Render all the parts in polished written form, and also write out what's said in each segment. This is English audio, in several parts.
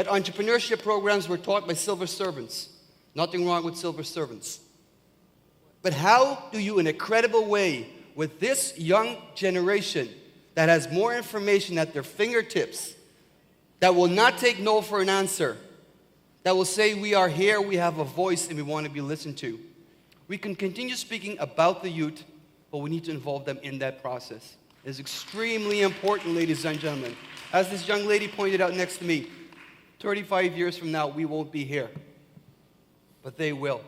that entrepreneurship programs were taught by civil servants. Nothing wrong with civil servants. But how do you, in a credible way, with this young generation that has more information at their fingertips, that will not take no for an answer, that will say we are here, we have a voice, and we want to be listened to. We can continue speaking about the youth, but we need to involve them in that process. It is extremely important, ladies and gentlemen. As this young lady pointed out next to me, 35 years from now, we won't be here. But they will.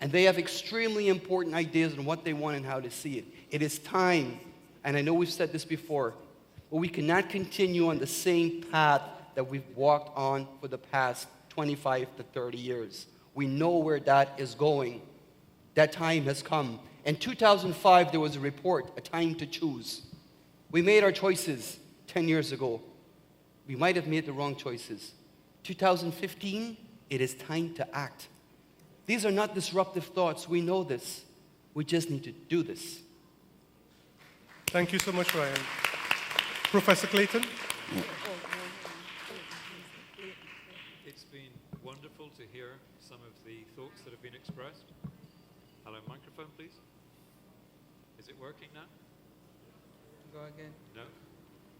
And they have extremely important ideas on what they want and how to see it. It is time, and I know we've said this before, but we cannot continue on the same path that we've walked on for the past 25 to 30 years. We know where that is going. That time has come. In 2005, there was a report, A Time to Choose. We made our choices 10 years ago. We might have made the wrong choices. 2015, it is time to act. These are not disruptive thoughts. We know this. We just need to do this. Thank you so much, Ryan. Professor Clayton? It's been wonderful to hear some of the thoughts that have been expressed. Hello, microphone, please. Is it working now? Go again. No?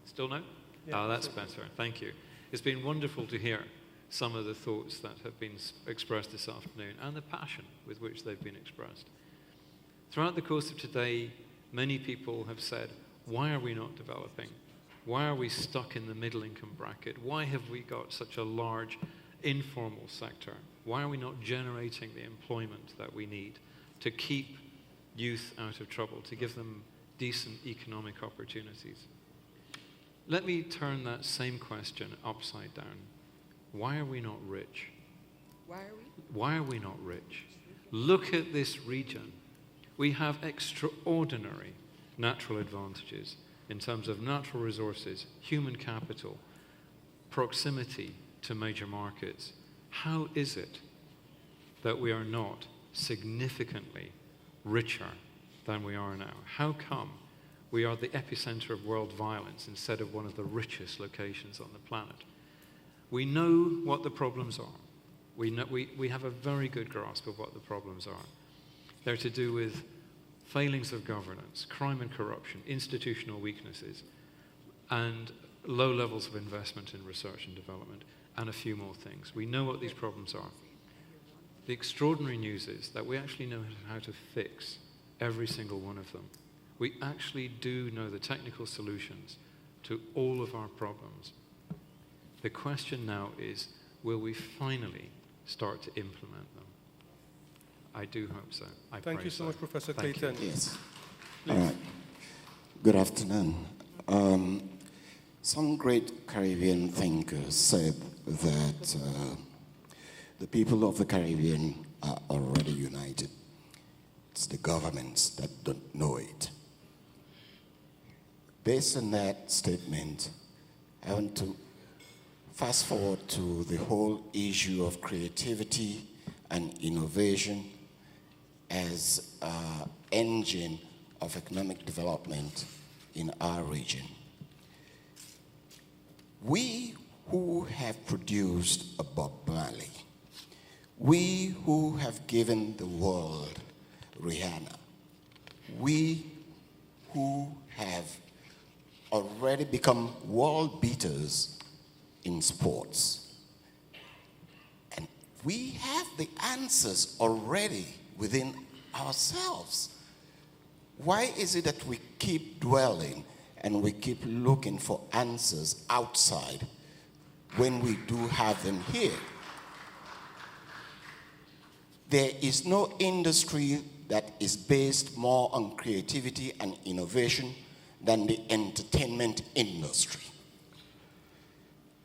Still no? Yeah, oh, that's better. Thank you. It's been wonderful to hear some of the thoughts that have been expressed this afternoon and the passion with which they've been expressed. Throughout the course of today, many people have said, why are we not developing? Why are we stuck in the middle income bracket? Why have we got such a large informal sector? Why are we not generating the employment that we need to keep youth out of trouble, to give them decent economic opportunities? Let me turn that same question upside down. Why are we not rich? Why are we not rich? Look at this region. We have extraordinary natural advantages in terms of natural resources, human capital, proximity to major markets. How is it that we are not significantly richer than we are now? How come we are the epicenter of world violence instead of one of the richest locations on the planet? We know what the problems are. We have a very good grasp of what the problems are. They're to do with failings of governance, crime and corruption, institutional weaknesses, and low levels of investment in research and development, and a few more things. We know what these problems are. The extraordinary news is that we actually know how to fix every single one of them. We actually do know the technical solutions to all of our problems. The question now is, will we finally start to implement them? I do hope so. Thank you so much, Professor Clayton. Yes. Please. All right. Good afternoon. Some great Caribbean thinkers said that the people of the Caribbean are already united. It's the governments that don't know it. Based on that statement, I want to fast forward to the whole issue of creativity and innovation as an engine of economic development in our region. We who have produced a Bob Marley, we who have given the world Rihanna, we who have already become world beaters in sports. And we have the answers already within ourselves. Why is it that we keep dwelling and we keep looking for answers outside when we do have them here? There is no industry that is based more on creativity and innovation than the entertainment industry.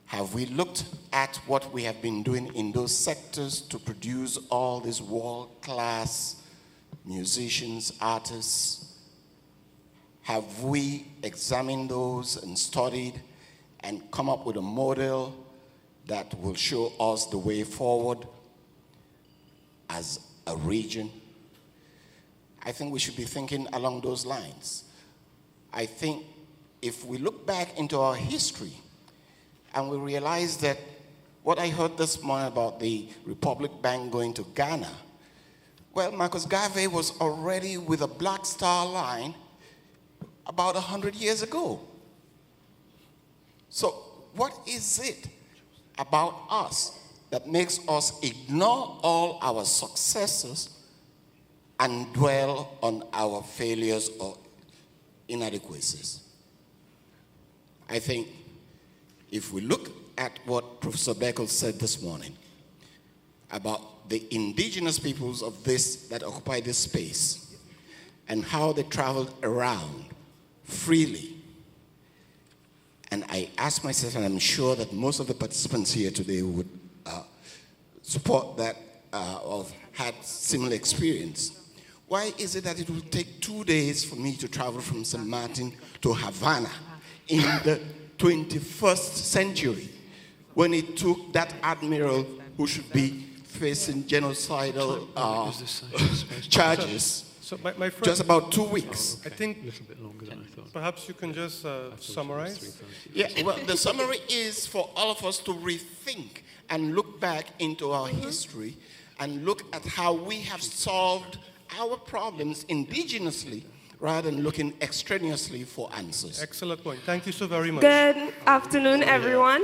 Have we looked at what we have been doing in those sectors to produce all these world-class musicians, artists? Have we examined those and studied and come up with a model that will show us the way forward as a region? I think we should be thinking along those lines. I think if we look back into our history and we realize that what I heard this morning about the Republic Bank going to Ghana, well, Marcus Garvey was already with a Black Star Line about 100 years ago. So what is it about us that makes us ignore all our successes and dwell on our failures or inadequacies? I think if we look at what Professor Beckel said this morning about the indigenous peoples of this that occupy this space and how they traveled around freely. And I ask myself, and I'm sure that most of the participants here today would support that or had similar experience. Why is it that it will take 2 days for me to travel from St. Martin to Havana in the 21st century when it took that admiral who should be facing genocidal charges So my friend, just about 2 weeks? I think A little bit longer than I thought. perhaps you can just summarize. Yeah, well, the summary is for all of us to rethink and look back into our history and look at how we have solved our problems indigenously rather than looking extraneously for answers. Excellent point. Thank you so very much. Good afternoon, everyone.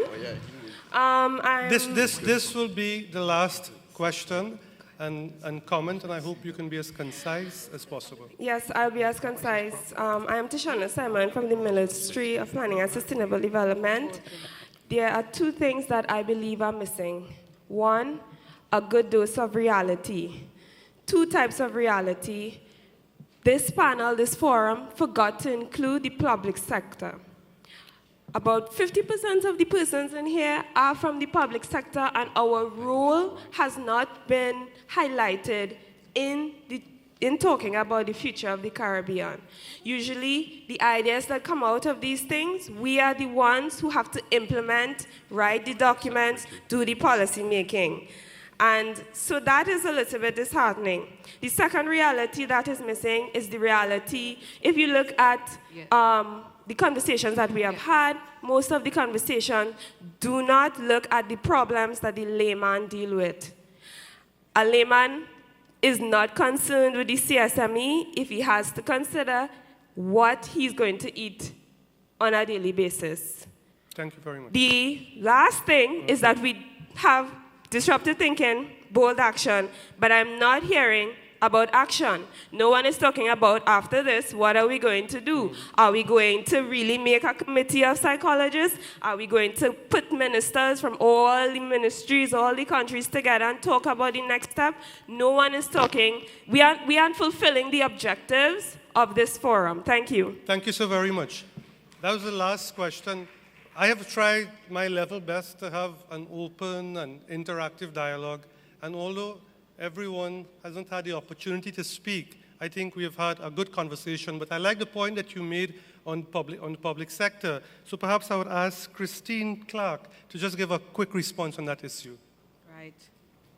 This will be the last question and comment, and I hope you can be as concise as possible. Yes, I'll be as concise. I am Tishana Simon from the Ministry of Planning and Sustainable Development. There are 2 things that I believe are missing. 1, a good dose of reality. 2 types of reality. This panel, this forum, forgot to include the public sector. About 50% of the persons in here are from the public sector, and our role has not been highlighted in talking about the future of the Caribbean. Usually, the ideas that come out of these things, we are the ones who have to implement, write the documents, do the policy making. And so that is a little bit disheartening. The second reality that is missing is the reality. If you look at the conversations that we have had, most of the conversations do not look at the problems that the layman deal with. A layman is not concerned with the CSME if he has to consider what he's going to eat on a daily basis. Thank you very much. The last thing is that we have disruptive thinking, bold action, but I'm not hearing about action. No one is talking about after this, what are we going to do? Are we going to really make a committee of psychologists? Are we going to put ministers from all the ministries, all the countries together and talk about the next step? No one is talking. We aren't fulfilling the objectives of this forum. Thank you. Thank you so very much. That was the last question. I have tried my level best to have an open and interactive dialogue, and although everyone hasn't had the opportunity to speak, I think we have had a good conversation. But I like the point that you made on the public sector. So perhaps I would ask Christine Clark to just give a quick response on that issue. Right.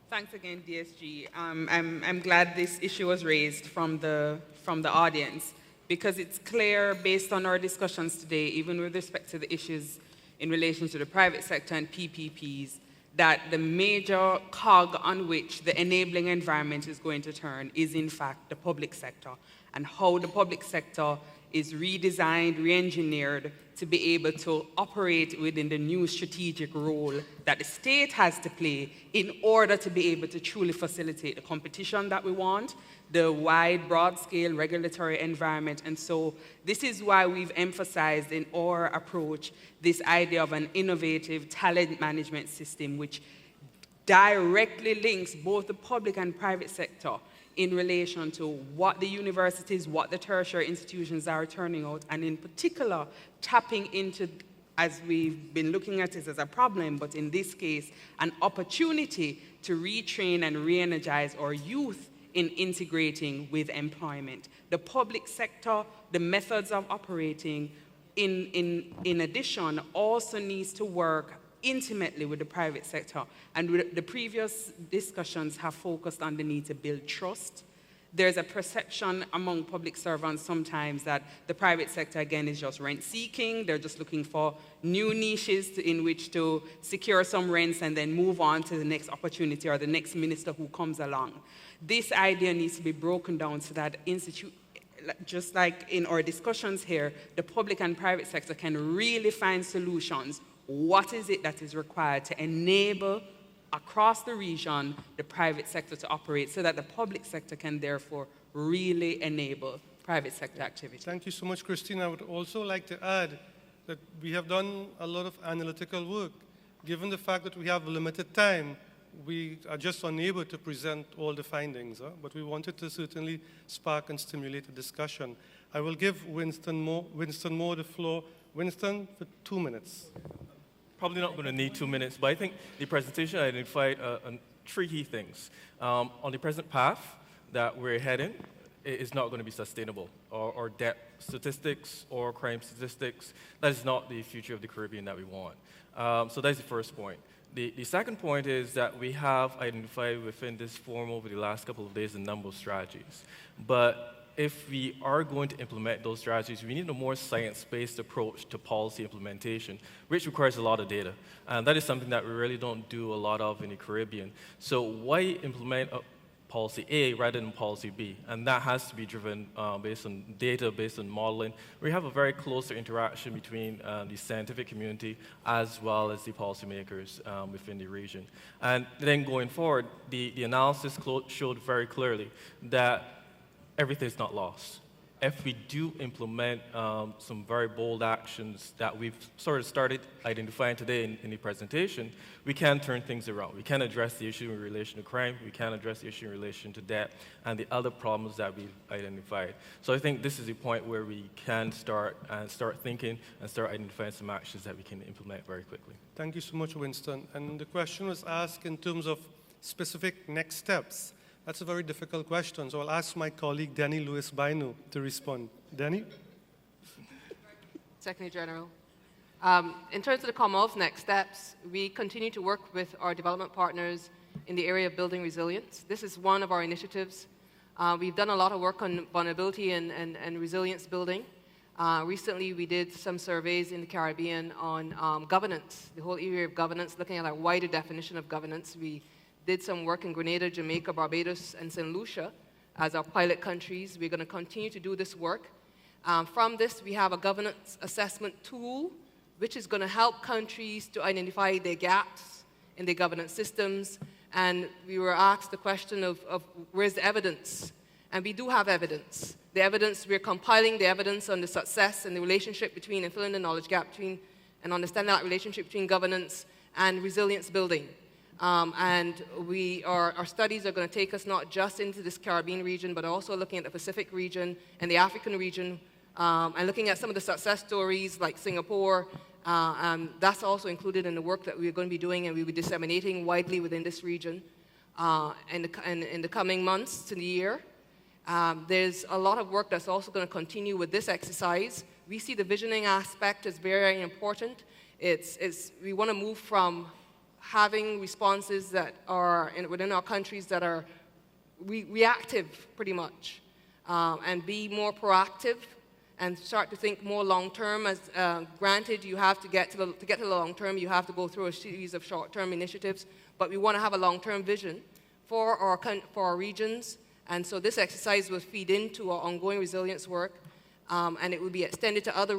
Thanks again, DSG. I'm glad this issue was raised from the audience, because it's clear based on our discussions today, even with respect to the issues in relation to the private sector and PPPs, that the major cog on which the enabling environment is going to turn is in fact the public sector, and how the public sector is redesigned, re-engineered to be able to operate within the new strategic role that the state has to play in order to be able to truly facilitate the competition that we want, the wide, broad-scale regulatory environment. And so this is why we've emphasized in our approach this idea of an innovative talent management system which directly links both the public and private sector in relation to what the universities, what the tertiary institutions are turning out, and in particular, tapping into, as we've been looking at it as a problem, but in this case, an opportunity to retrain and re-energize our youth in integrating with employment. The public sector, the methods of operating, in addition, also needs to work intimately with the private sector. And the previous discussions have focused on the need to build trust, there's a perception among public servants sometimes that the private sector, again, is just rent-seeking. They're just looking for new niches in which to secure some rents and then move on to the next opportunity or the next minister who comes along. This idea needs to be broken down so that just like in our discussions here, the public and private sector can really find solutions. What is it that is required to enable across the region the private sector to operate so that the public sector can therefore really enable private sector activity? Thank you so much, Christine. I would also like to add that we have done a lot of analytical work. Given the fact that we have limited time, we are just unable to present all the findings, but we wanted to certainly spark and stimulate a discussion. I will give Winston Moore the floor. Winston, for 2 minutes. Probably not going to need 2 minutes, but I think the presentation identified 3 key things. On the present path that we're heading, it is not going to be sustainable. Or debt statistics or crime statistics, that is not the future of the Caribbean that we want. So that's the first point. The second point is that we have identified within this forum over the last couple of days a number of strategies. But if we are going to implement those strategies, we need a more science-based approach to policy implementation, which requires a lot of data. And that is something that we really don't do a lot of in the Caribbean. So why implement policy A rather than policy B? And that has to be driven based on data, based on modeling. We have a very closer interaction between the scientific community as well as the policymakers within the region. And then going forward, the analysis showed very clearly that everything's not lost. If we do implement some very bold actions that we've sort of started identifying today in the presentation, we can turn things around. We can address the issue in relation to crime, we can address the issue in relation to debt, and the other problems that we've identified. So I think this is the point where we can start thinking and start identifying some actions that we can implement very quickly. Thank you so much, Winston. And the question was asked in terms of specific next steps. That's a very difficult question, so I'll ask my colleague, Danny Lewis-Bainu, to respond. Danny? Secretary General. In terms of the Commonwealth next steps, we continue to work with our development partners in the area of building resilience. This is one of our initiatives. We've done a lot of work on vulnerability and resilience building. Recently, we did some surveys in the Caribbean on governance, the whole area of governance, looking at a wider definition of governance. We did some work in Grenada, Jamaica, Barbados, and St. Lucia as our pilot countries. We're going to continue to do this work. From this, we have a governance assessment tool, which is going to help countries to identify their gaps in their governance systems. And we were asked the question of where's the evidence? And we do have evidence. The evidence, we're compiling the evidence on the success and the relationship between and filling the knowledge gap between and understanding that relationship between governance and resilience building. And our studies are going to take us not just into this Caribbean region, but also looking at the Pacific region and the African region, and looking at some of the success stories like Singapore. That's also included in the work that we're going to be doing and we'll be disseminating widely within this region in the coming months to the year. There's a lot of work that's also going to continue with this exercise. We see the visioning aspect as very important. We want to move from having responses that are within our countries that are reactive pretty much, and be more proactive and start to think more long-term. As granted, you have to get to the long-term, you have to go through a series of short-term initiatives, but we want to have a long-term vision for our regions, and so this exercise will feed into our ongoing resilience work, and it will be extended to other